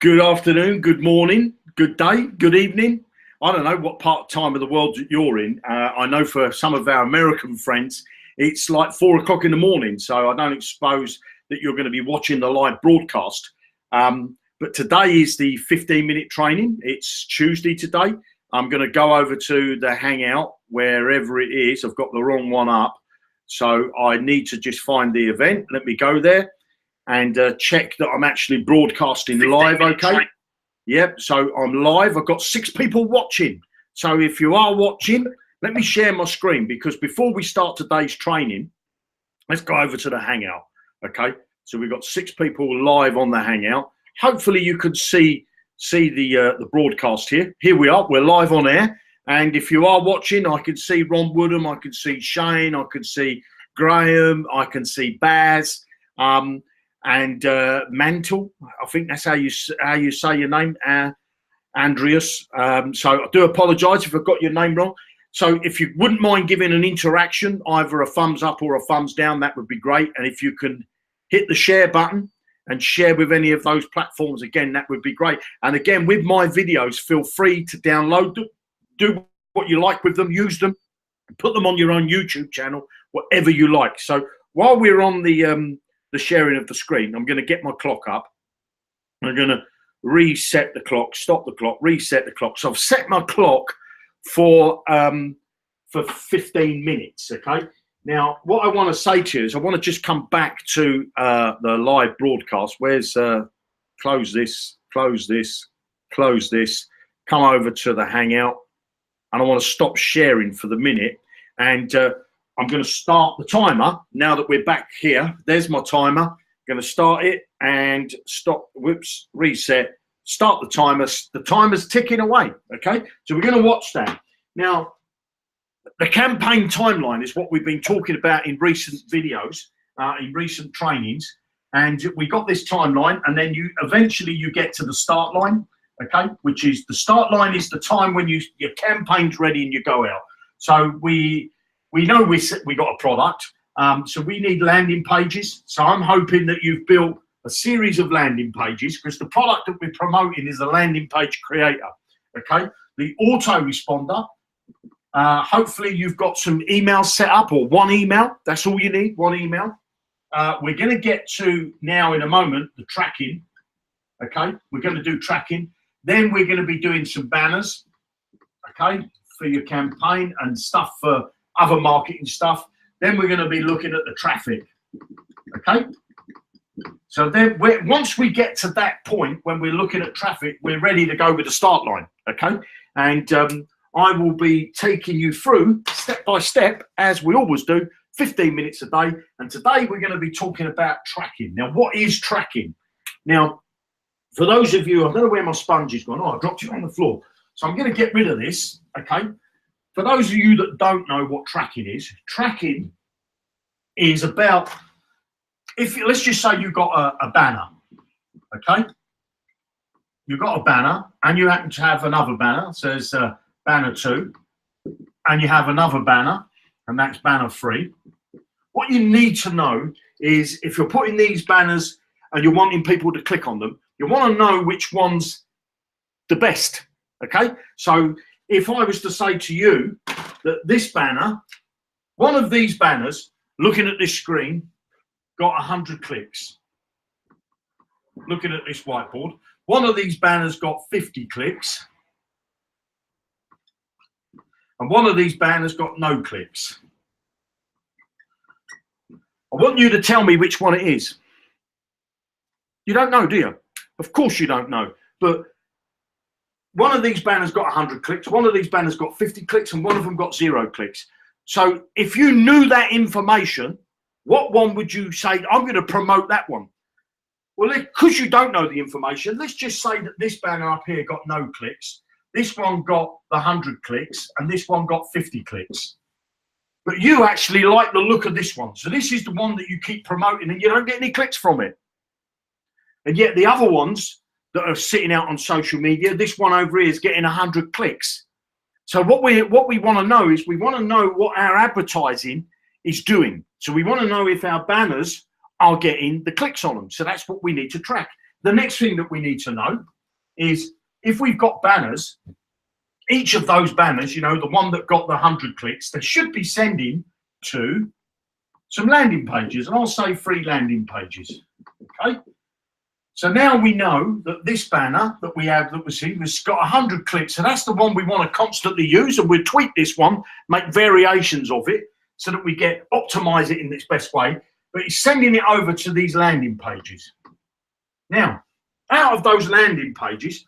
Good afternoon, good morning, good day, good evening. I don't know what time of the world you're in. I know for some of our American friends, it's like 4 o'clock in the morning. So I don't suppose that you're going to be watching the live broadcast. But today is the 15-minute training. It's Tuesday today. I'm going to go over to the Hangout, wherever it is. I've got the wrong one up. So I need to just find the event. Let me go there and check that I'm actually broadcasting live, okay? Yep, so I'm live. I've got 6 people watching. So if you are watching, let me share my screen, because before we start today's training, let's go over to the Hangout, okay? So we've got 6 people live on the Hangout. Hopefully you can see the broadcast here. Here we are, we're live on air. And if you are watching, I can see Ron Woodham, I can see Shane, I can see Graham, I can see Baz, and Mantle. I think that's how you say your name, Andreas. So I do apologise if I've got your name wrong. So if you wouldn't mind giving an interaction, either a thumbs up or a thumbs down, that would be great. And if you can hit the share button and share with any of those platforms, again, that would be great. And again, with my videos, feel free to download them, do what you like with them, use them, put them on your own YouTube channel, whatever you like. So while we're on the sharing of the screen, I'm going to get my clock up. I'm going to reset the clock, stop the clock, reset the clock. So I've set my clock for 15 minutes, okay? Now, what I want to say to you is I want to just come back to the live broadcast. Where's close this, close this, close this, come over to the Hangout, and I want to stop sharing for the minute. And I'm going to start the timer now that we're back here. There's my timer. I'm going to start it and stop. Whoops, reset. Start the timer. The timer's ticking away. Okay, so we're going to watch that. Now, the campaign timeline is what we've been talking about in recent videos, in recent trainings, and we got this timeline, and then eventually you get to the start line. Okay, which is the start line is the time when your campaign's ready and you go out. So we know we got a product, so we need landing pages. So I'm hoping that you've built a series of landing pages, because the product that we're promoting is a landing page creator. Okay, the autoresponder. Hopefully you've got some emails set up, or one email. That's all you need, one email. We're going to get to now in a moment the tracking. Okay, we're going to do tracking. Then we're going to be doing some banners, okay, for your campaign and stuff for other marketing stuff. Then we're going to be looking at the traffic, okay? So then once we get to that point when we're looking at traffic, we're ready to go with the start line, okay? And I will be taking you through step by step, as we always do, 15 minutes a day. And today we're going to be talking about tracking. Now, what is tracking? Now, for those of you, I don't know where my sponge is gone. Oh, I dropped it on the floor. So I'm going to get rid of this, okay? For those of you that don't know what tracking is about, let's just say you've got a banner, okay? You've got a banner, and you happen to have another banner, says banner 2, and you have another banner, and that's banner 3. What you need to know is, if you're putting these banners and you're wanting people to click on them, you want to know which one's the best, okay? So if I was to say to you that this banner, one of these banners, looking at this screen, got 100 clicks. Looking at this whiteboard, one of these banners got 50 clicks. And one of these banners got no clicks. I want you to tell me which one it is. You don't know, do you? Of course you don't know. But one of these banners got 100 clicks, one of these banners got 50 clicks, and one of them got 0 clicks. So if you knew that information, what one would you say, I'm going to promote that one? Well, because you don't know the information, let's just say that this banner up here got no clicks, this one got the 100 clicks, and this one got 50 clicks. But you actually like the look of this one. So this is the one that you keep promoting, and you don't get any clicks from it. And yet the other ones that are sitting out on social media, this one over here is getting 100 clicks. So what we want to know is, we want to know what our advertising is doing. So we want to know if our banners are getting the clicks on them. So that's what we need to track. the next thing that we need to know is if we've got banners, each of those banners, you know, the one that got the 100 clicks, they should be sending to some landing pages, and I'll say 3 landing pages. Okay. So now we know that this banner that we have that was seen has got 100 clicks. So that's the one we want to constantly use, and we'll tweak this one, make variations of it so that we get optimize it in its best way. But it's sending it over to these landing pages. Now, out of those landing pages,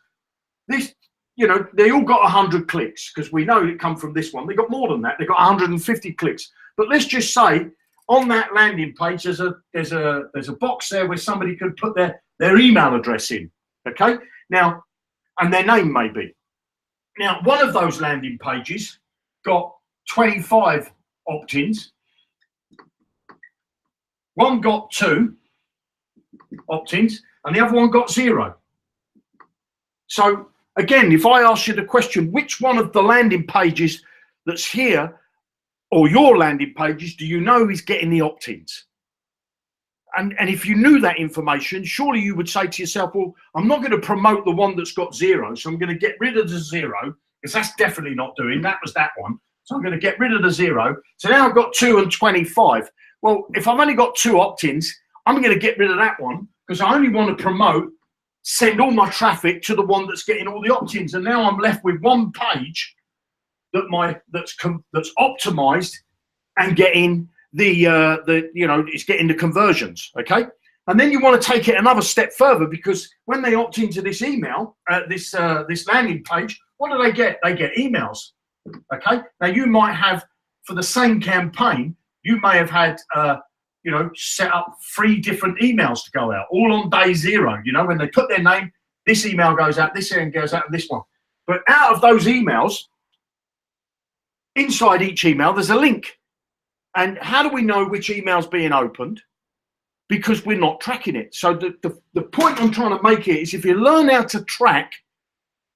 this, you know, they all got 100 clicks because we know it come from this one. They got more than that. They got 150 clicks. But let's just say on that landing page, there's a box there where somebody could put their email address in. Okay. Now, and their name maybe. Now, one of those landing pages got 25 opt-ins. One got 2 opt-ins, and the other one got 0. So again, if I ask you the question, which one of the landing pages that's here or your landing pages do you know is getting the opt-ins? And if you knew that information, surely you would say to yourself, well, I'm not going to promote the one that's got 0, so I'm going to get rid of the 0, because that's definitely not doing. That was that one. So I'm going to get rid of the 0. So now I've got 2 and 25. Well, if I've only got 2 opt-ins, I'm going to get rid of that one because I only want to promote, send all my traffic to the one that's getting all the opt-ins. And now I'm left with one page that's optimized and getting the you know, it's getting the conversions. Okay. And then you want to take it another step further, because when they opt into this email, this landing page, what do they get? They get emails. Okay. Now you might have, for the same campaign, you may have had, you know, set up 3 different emails to go out, all on day 0. You know, when they put their name, this email goes out, this email goes out, and this one. But out of those emails, inside each email, there's a link. And how do we know which email's being opened? Because we're not tracking it. So the point I'm trying to make here is, if you learn how to track,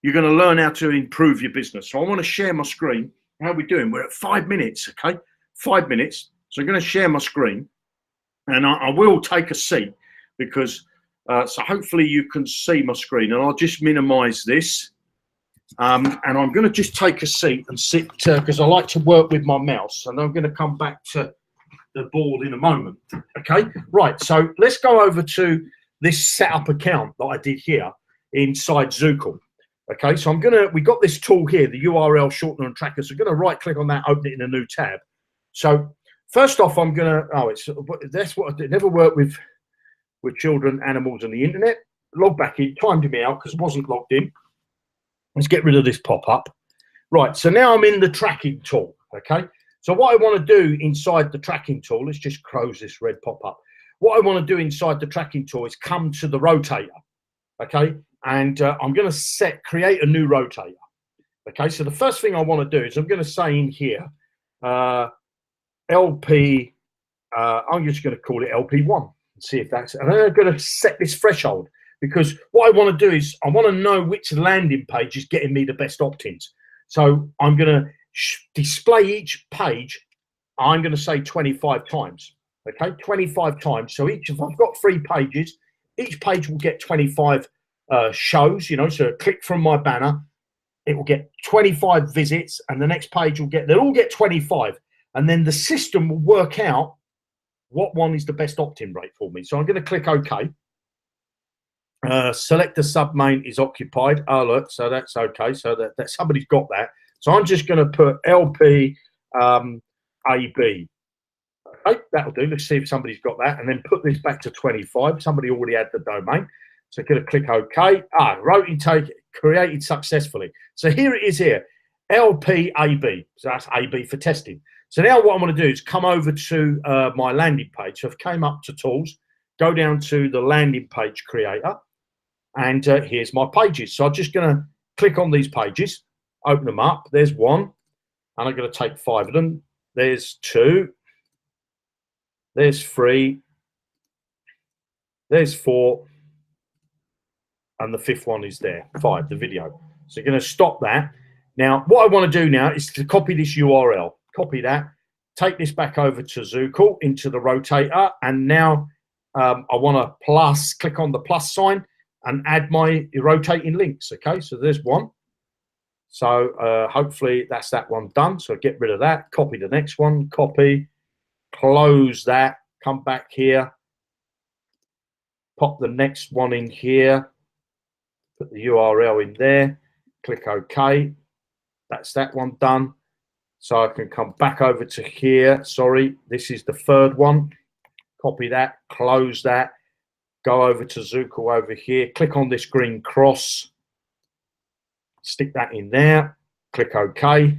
you're going to learn how to improve your business. So I want to share my screen. How are we doing? We're at 5 minutes, okay? 5 minutes. So I'm going to share my screen, and I will take a seat, because so hopefully you can see my screen, and I'll just minimize this. And I'm going to just take a seat and sit, because I like to work with my mouse, and I'm going to come back to the board in a moment. Okay, right. So let's go over to this setup account that I did here inside Zookle. Okay, so we got this tool here, the URL shortener and tracker. So I'm going to right click on that, open it in a new tab. So first off, I'm going to, that's what I did. Never work with children, animals, and the internet. Log back in, timed me out because I wasn't logged in. Let's get rid of this pop-up. Right, so now I'm in the tracking tool, okay? So what I want to do inside the tracking tool, let's just close this red pop-up. What I want to do inside the tracking tool is come to the rotator, okay? And I'm going to create a new rotator, okay? So the first thing I want to do is I'm going to say in here, LP, I'm just going to call it LP1 and see if that's, and I'm going to set this threshold, because what I want to do is I want to know which landing page is getting me the best opt-ins. So I'm going to display each page, I'm going to say 25 times, okay? 25 times. So if I've got 3 pages, each page will get 25 shows, you know, so a click from my banner, it will get 25 visits, and the next page they'll all get 25. And then the system will work out what one is the best opt-in rate for me. So I'm going to click OK. Select the submain is occupied. Oh, look, so that's okay. So that somebody's got that. So I'm just going to put LP AB. Okay, that'll do. Let's see if somebody's got that, and then put this back to 25. Somebody already had the domain. So going to click OK. Rotate created successfully. So here it is here, LPAB. So that's AB for testing. So now what I'm going to do is come over to my landing page. So I've came up to tools, go down to the landing page creator, and here's my pages. So I'm just going to click on these pages, open them up. There's 1, and I'm going to take 5 of them. There's 2. There's 3. There's 4. And the 5th one is there, 5, the video. So you're going to stop that. Now, what I want to do now is to copy this URL. Copy that. Take this back over to Zookle into the rotator. And now I want to click on the plus sign. and add my rotating links. Okay, so there's one. So hopefully that's that one done. So get rid of that, copy the next one, copy, close that, come back here, pop the next one in here, put the URL in there, click OK. That's that one done. So I can come back over to here. Sorry, this is the third one. Copy that, close that, go over to Zooko over here, click on this green cross, stick that in there, click OK.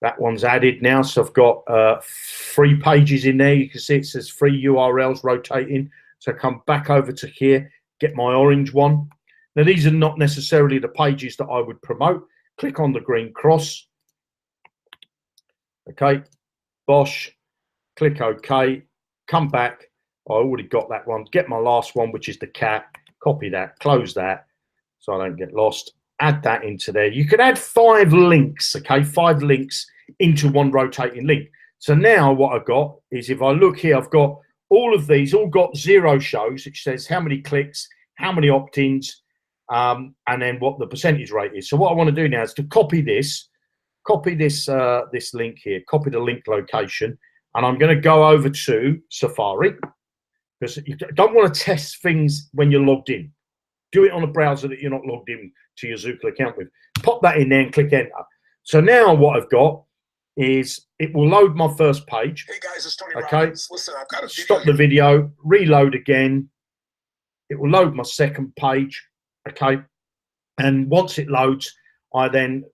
That one's added now. So I've got 3 pages in there. You can see it says 3 URLs rotating. So come back over to here, get my orange one. Now, these are not necessarily the pages that I would promote. Click on the green cross. Okay, Bosh, click OK, come back. I already got that one. Get my last one, which is the cat. Copy that, close that so I don't get lost. Add that into there. You can add 5 links, okay, 5 links into one rotating link. So now what I've got is, if I look here, I've got all of these, all got 0 shows. It says how many clicks, how many opt-ins, and then what the percentage rate is. So what I want to do now is to copy this this link here, copy the link location, and I'm going to go over to Safari, because you don't want to test things when you're logged in. Do it on a browser that you're not logged in to your Zooko account with. Pop that in there and click enter. So now what I've got is it will load my first page. Hey guys, it's Tony okay. Robbins. Listen, I've got a video. Stop the video, reload again. It will load my second page. Okay. And once it loads, I then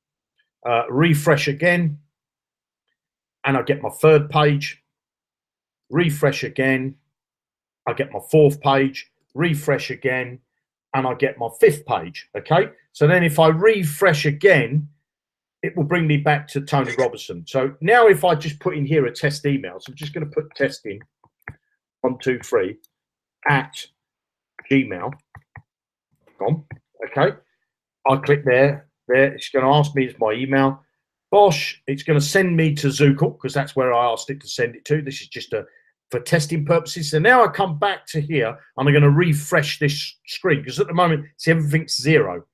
refresh again, and I get my third page. Refresh again, I get my fourth page. Refresh again, and I get my fifth page. Okay, so then if I refresh again, it will bring me back to Tony Robinson. So now if I just put in here a test email, so I'm just going to put test in 123 at gmail.com. Okay, I click there. It's going to ask me, it's my email. Bosh, it's going to send me to Zooko, because that's where I asked it to send it to. This is just for testing purposes. So now I come back to here, and I'm going to refresh this screen, because at the moment, see, everything's 0.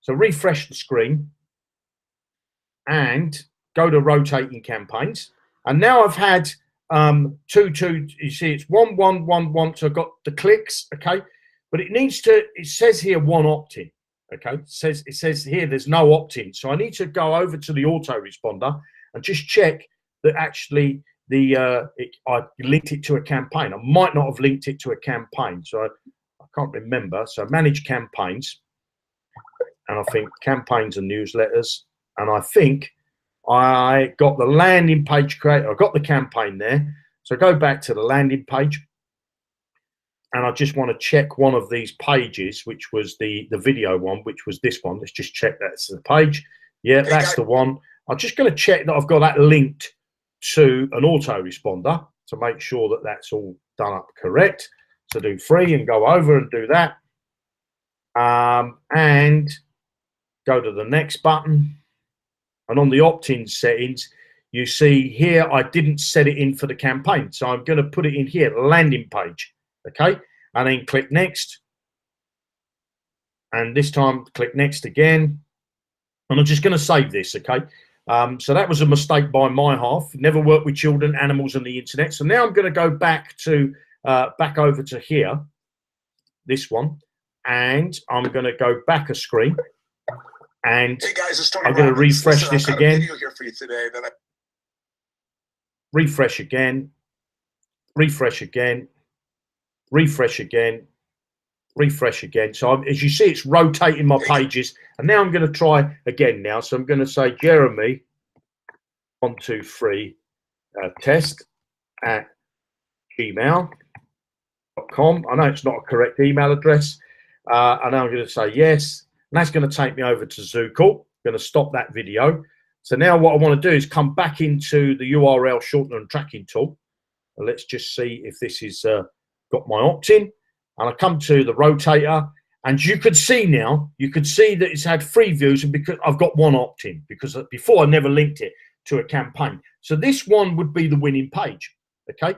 So refresh the screen and go to rotating campaigns. And now I've had 2, you see, it's 1, 1, 1, 1. So I've got the clicks, okay? But it needs to, it says here 1 opt-in. Okay, it says here there's no opt-in, so I need to go over to the autoresponder and just check that actually I linked it to a campaign. I might not have linked it to a campaign, so I can't remember. So manage campaigns, and I think campaigns and newsletters, and I think I got the landing page created. I got the campaign there, so go back to the landing page. And I just want to check one of these pages, which was the video one, which was this one. Let's just check that's the page. Yeah, that's the one. I'm just going to check that I've got that linked to an autoresponder to make sure that that's all done up correct. So do 3 and go over and do that. And go to the next button. And on the opt-in settings, you see here, I didn't set it in for the campaign. So I'm going to put it in here, landing page. Okay, and then click next, and this time click next again, and I'm just going to save this. Okay, so that was a mistake by my half. Never worked with children, animals, on the internet. So now I'm going to go back to back over to here, this one, and I'm going to go back a screen, and hey guys, it's Tony I'm going to refresh Listen, this I've got again. a video here for you today that Refresh again, refresh again. Refresh again, refresh again. So as you see, it's rotating my pages. And now I'm going to try again now. So I'm going to say Jeremy 123 test at gmail.com. I know it's not a correct email address. And I'm going to say yes. And that's going to take me over to Zooko. I'm going to stop that video. So now what I want to do is come back into the URL shortener and tracking tool. And let's just see if this is got my opt-in, and I come to the rotator, and you could see now, you could see that it's had 3 views, and because I've got 1 opt-in, because before I never linked it to a campaign. So this one would be the winning page. Okay,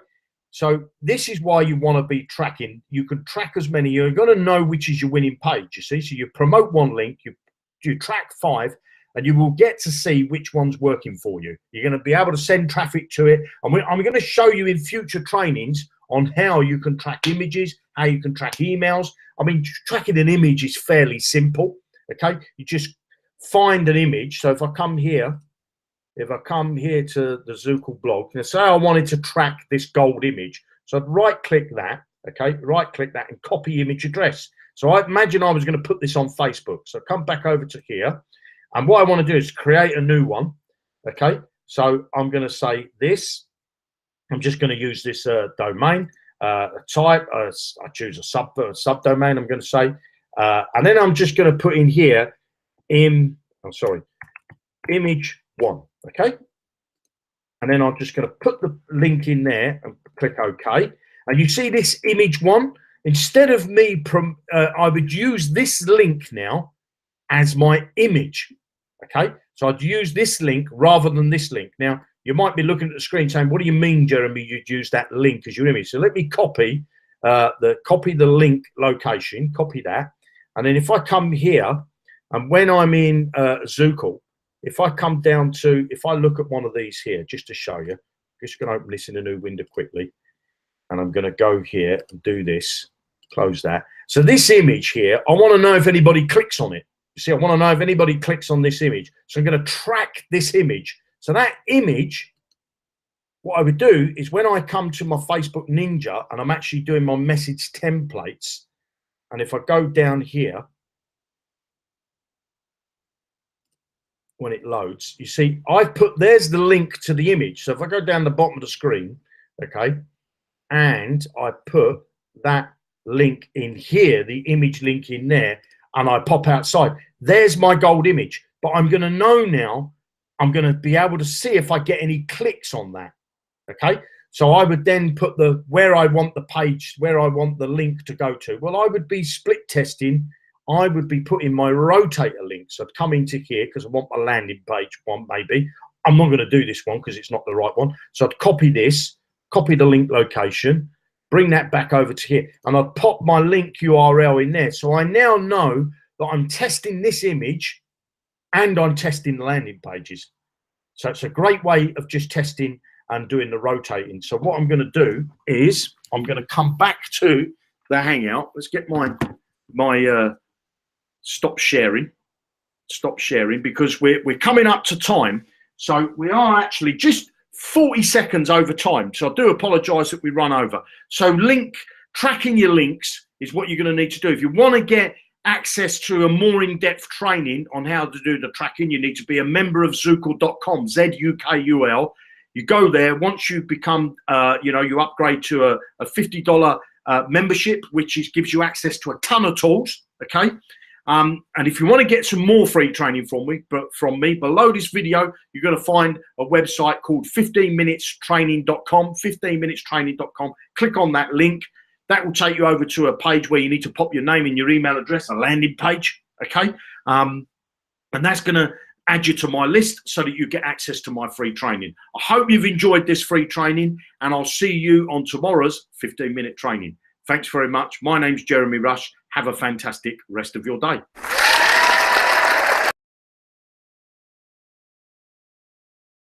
So this is why you want to be tracking. You can track as many. You're going to know which is your winning page, you see. So you promote one link, you track 5, and you will get to see which one's working for you. You're going to be able to send traffic to it. And I'm going to show you in future trainings on how you can track images, how you can track emails. I mean, tracking an image is fairly simple, okay? You just find an image. So if I come here to the Zookle blog, now say I wanted to track this gold image. So I'd right-click that, okay? Right-click that and copy image address. So I imagine I was going to put this on Facebook. So come back over to here. And what I want to do is create a new one, okay? So I'm going to say this. I'm just going to use this domain type. I choose a subdomain, I'm going to say. And then I'm just going to put in here, image 1, okay? And then I'm just going to put the link in there and click OK. And you see this image 1? Instead of me, I would use this link now as my image, okay? So I'd use this link rather than this link. Now, you might be looking at the screen saying, what do you mean, Jeremy, you'd use that link as your image? So let me copy the link location, copy that. And then if I come here, and when I'm in Zookle, if I come down to, if I look at one of these here, just to show you, I'm just going to open this in a new window quickly. And I'm going to go here and do this, close that. So this image here, I want to know if anybody clicks on it. You see, I want to know if anybody clicks on this image. So I'm going to track this image. So that image, what I would do is when I come to my Facebook Ninja and I'm actually doing my message templates, and if I go down here, when it loads, you see, I've put, there's the link to the image. So if I go down the bottom of the screen, okay, and I put that link in here, the image link in there, and I pop outside, there's my gold image. But I'm going to know now, I'm going to be able to see if I get any clicks on that, okay? So I would then put where I want the page, where I want the link to go to. Well, I would be split testing. I would be putting my rotator link. So I'd come into here because I want my landing page one, maybe. I'm not going to do this one because it's not the right one. So I'd copy this, copy the link location, bring that back over to here, and I'd pop my link URL in there. So I now know that I'm testing this image and I'm testing the landing pages. So it's a great way of just testing and doing the rotating. So what I'm going to do is I'm going to come back to the Hangout. Let's get my stop sharing because we're coming up to time. So we are actually just 40 seconds over time. So I do apologize that we run over. So tracking your links is what you're going to need to do. If you want to get access to a more in-depth training on how to do the tracking, you need to be a member of Zookle.com, ZUKUL. You go there. Once you become, you upgrade to a $50 membership, which gives you access to a ton of tools, okay? And if you want to get some more free training from me, below this video, you're going to find a website called 15minutestraining.com, 15minutestraining.com. Click on that link. That will take you over to a page where you need to pop your name and your email address, a landing page, okay? And that's going to add you to my list so that you get access to my free training. I hope you've enjoyed this free training, and I'll see you on tomorrow's 15-minute training. Thanks very much. My name's Jeremy Rush. Have a fantastic rest of your day.